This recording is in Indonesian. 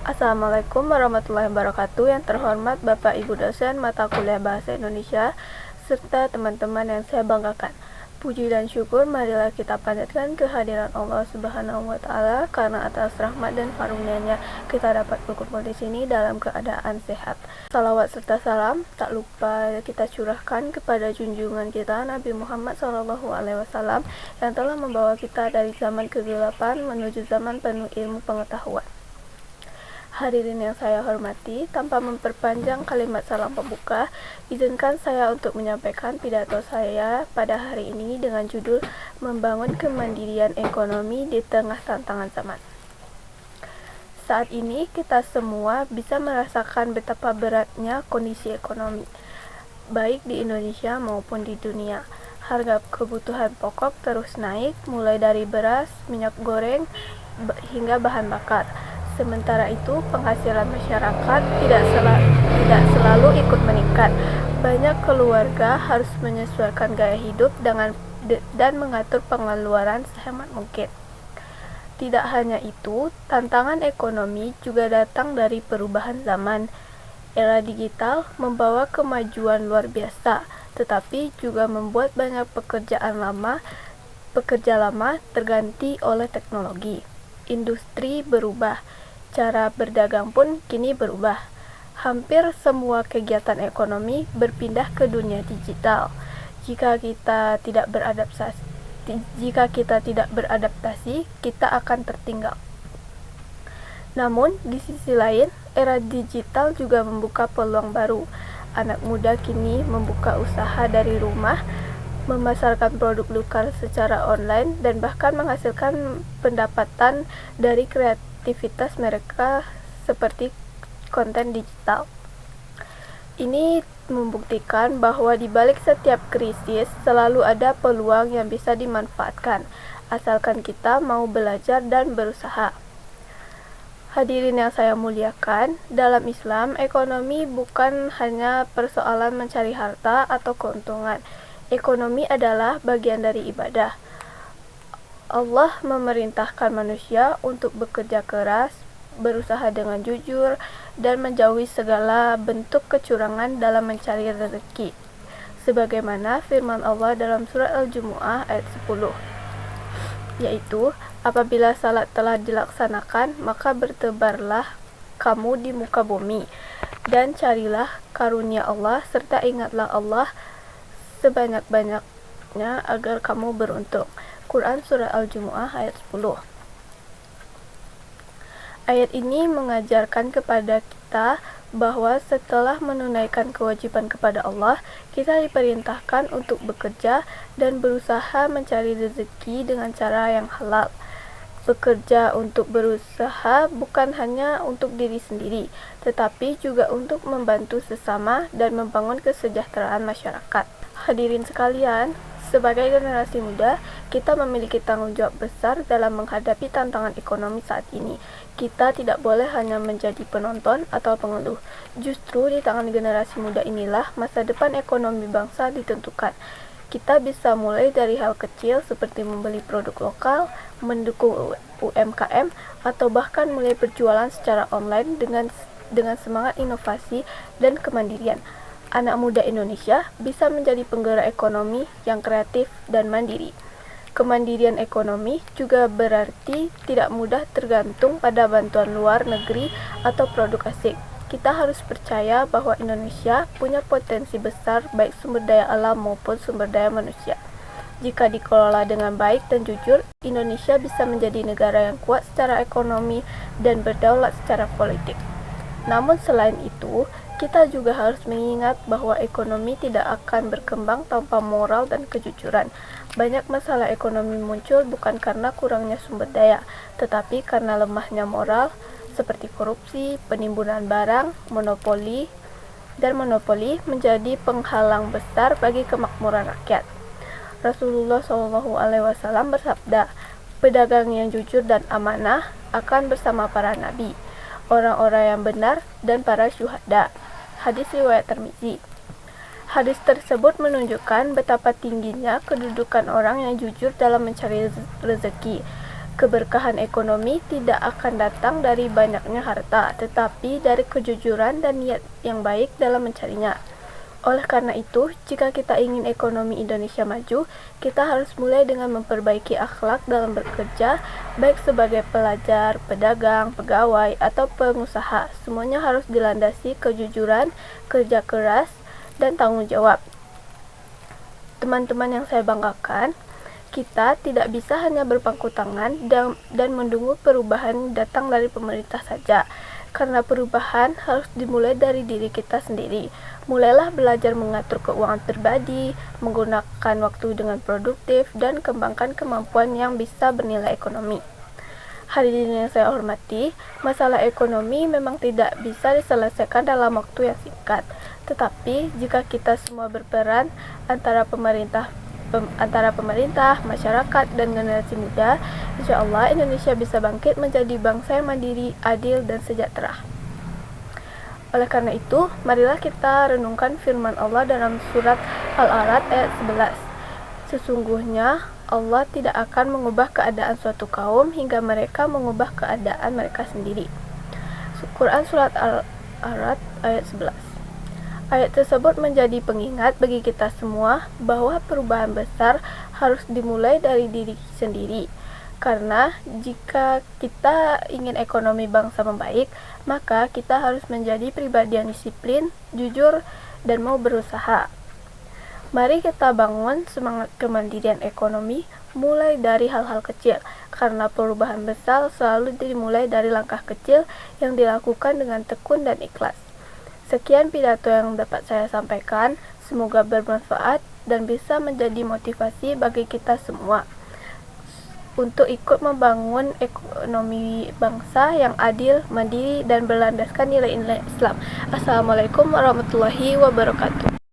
Assalamualaikum warahmatullahi wabarakatuh. Yang terhormat Bapak Ibu dosen mata kuliah Bahasa Indonesia serta teman-teman yang saya banggakan. Puji dan syukur marilah kita panjatkan kehadiran Allah Subhanahu wa taala karena atas rahmat dan karunia-Nya kita dapat berkumpul di sini dalam keadaan sehat. Salawat serta salam tak lupa kita curahkan kepada junjungan kita Nabi Muhammad SAW yang telah membawa kita dari zaman kegelapan menuju zaman penuh ilmu pengetahuan. Hadirin yang saya hormati, tanpa memperpanjang kalimat salam pembuka, izinkan saya untuk menyampaikan pidato saya pada hari ini dengan judul Membangun Kemandirian Ekonomi di Tengah Tantangan Zaman. Saat ini kita semua bisa merasakan betapa beratnya kondisi ekonomi, baik di Indonesia maupun di dunia. Harga kebutuhan pokok terus naik, mulai dari beras, minyak goreng, hingga bahan bakar. Sementara itu, penghasilan masyarakat tidak selalu ikut meningkat. Banyak keluarga harus menyesuaikan gaya hidup dan mengatur pengeluaran sehemat mungkin. Tidak hanya itu, tantangan ekonomi juga datang dari perubahan zaman. Era digital membawa kemajuan luar biasa, tetapi juga membuat banyak pekerja lama terganti oleh teknologi. Industri berubah. Cara berdagang pun kini berubah. Hampir semua kegiatan ekonomi berpindah ke dunia digital. Jika kita tidak beradaptasi, kita akan tertinggal. Namun, di sisi lain, era digital juga membuka peluang baru. Anak muda kini membuka usaha dari rumah, memasarkan produk lokal secara online, dan bahkan menghasilkan pendapatan dari aktivitas mereka seperti konten digital. Ini membuktikan bahwa di balik setiap krisis selalu ada peluang yang bisa dimanfaatkan, asalkan kita mau belajar dan berusaha. Hadirin yang saya muliakan, dalam Islam, ekonomi bukan hanya persoalan mencari harta atau keuntungan. Ekonomi adalah bagian dari ibadah. Allah memerintahkan manusia untuk bekerja keras, berusaha dengan jujur, dan menjauhi segala bentuk kecurangan dalam mencari rezeki. Sebagaimana firman Allah dalam surat Al-Jumu'ah ayat 10, yaitu, apabila salat telah dilaksanakan, maka bertebarlah kamu di muka bumi, dan carilah karunia Allah, serta ingatlah Allah sebanyak-banyaknya agar kamu beruntung. Quran Surah Al-Jumu'ah ayat 10. Ayat ini mengajarkan kepada kita bahwa setelah menunaikan kewajiban kepada Allah, kita diperintahkan untuk bekerja dan berusaha mencari rezeki dengan cara yang halal. Bekerja untuk berusaha bukan hanya untuk diri sendiri, tetapi juga untuk membantu sesama dan membangun kesejahteraan masyarakat. Hadirin sekalian, sebagai generasi muda, kita memiliki tanggung jawab besar dalam menghadapi tantangan ekonomi saat ini. Kita tidak boleh hanya menjadi penonton atau pengeluh. Justru di tangan generasi muda inilah masa depan ekonomi bangsa ditentukan. Kita bisa mulai dari hal kecil seperti membeli produk lokal, mendukung UMKM, atau bahkan mulai berjualan secara online dengan semangat inovasi dan kemandirian. Anak muda Indonesia bisa menjadi penggerak ekonomi yang kreatif dan mandiri. Kemandirian ekonomi juga berarti tidak mudah tergantung pada bantuan luar negeri atau produk asing. Kita harus percaya bahwa Indonesia punya potensi besar baik sumber daya alam maupun sumber daya manusia. Jika dikelola dengan baik dan jujur, Indonesia bisa menjadi negara yang kuat secara ekonomi dan berdaulat secara politik. Namun selain itu, kita juga harus mengingat bahwa ekonomi tidak akan berkembang tanpa moral dan kejujuran. Banyak masalah ekonomi muncul bukan karena kurangnya sumber daya, tetapi karena lemahnya moral, seperti korupsi, penimbunan barang, monopoli menjadi penghalang besar bagi kemakmuran rakyat. Rasulullah SAW bersabda, pedagang yang jujur dan amanah akan bersama para nabi, orang-orang yang benar, dan para syuhada. Hadis riwayat Tirmizi. Hadis tersebut menunjukkan betapa tingginya kedudukan orang yang jujur dalam mencari rezeki. Keberkahan ekonomi tidak akan datang dari banyaknya harta, tetapi dari kejujuran dan niat yang baik dalam mencarinya. Oleh karena itu, jika kita ingin ekonomi Indonesia maju, kita harus mulai dengan memperbaiki akhlak dalam bekerja, baik sebagai pelajar, pedagang, pegawai, atau pengusaha. Semuanya harus dilandasi kejujuran, kerja keras, dan tanggung jawab. Teman-teman yang saya banggakan, kita tidak bisa hanya berpangku tangan dan menunggu perubahan datang dari pemerintah saja, karena perubahan harus dimulai dari diri kita sendiri. Mulailah belajar mengatur keuangan pribadi, menggunakan waktu dengan produktif, dan kembangkan kemampuan yang bisa bernilai ekonomi. Hadirin yang saya hormati, masalah ekonomi memang tidak bisa diselesaikan dalam waktu yang singkat. Tetapi, jika kita semua berperan antara pemerintah, masyarakat, dan generasi muda, insya Allah Indonesia bisa bangkit menjadi bangsa yang mandiri, adil, dan sejahtera. Oleh karena itu, marilah kita renungkan firman Allah dalam surat Al-A'raf ayat 11. Sesungguhnya Allah tidak akan mengubah keadaan suatu kaum hingga mereka mengubah keadaan mereka sendiri. Quran surat Al-A'raf ayat 11. Ayat tersebut menjadi pengingat bagi kita semua bahwa perubahan besar harus dimulai dari diri sendiri. Karena jika kita ingin ekonomi bangsa membaik, maka kita harus menjadi pribadi yang disiplin, jujur, dan mau berusaha. Mari kita bangun semangat kemandirian ekonomi mulai dari hal-hal kecil, karena perubahan besar selalu dimulai dari langkah kecil yang dilakukan dengan tekun dan ikhlas. Sekian pidato yang dapat saya sampaikan, semoga bermanfaat dan bisa menjadi motivasi bagi kita semua untuk ikut membangun ekonomi bangsa yang adil, mandiri, dan berlandaskan nilai-nilai Islam. Assalamualaikum warahmatullahi wabarakatuh.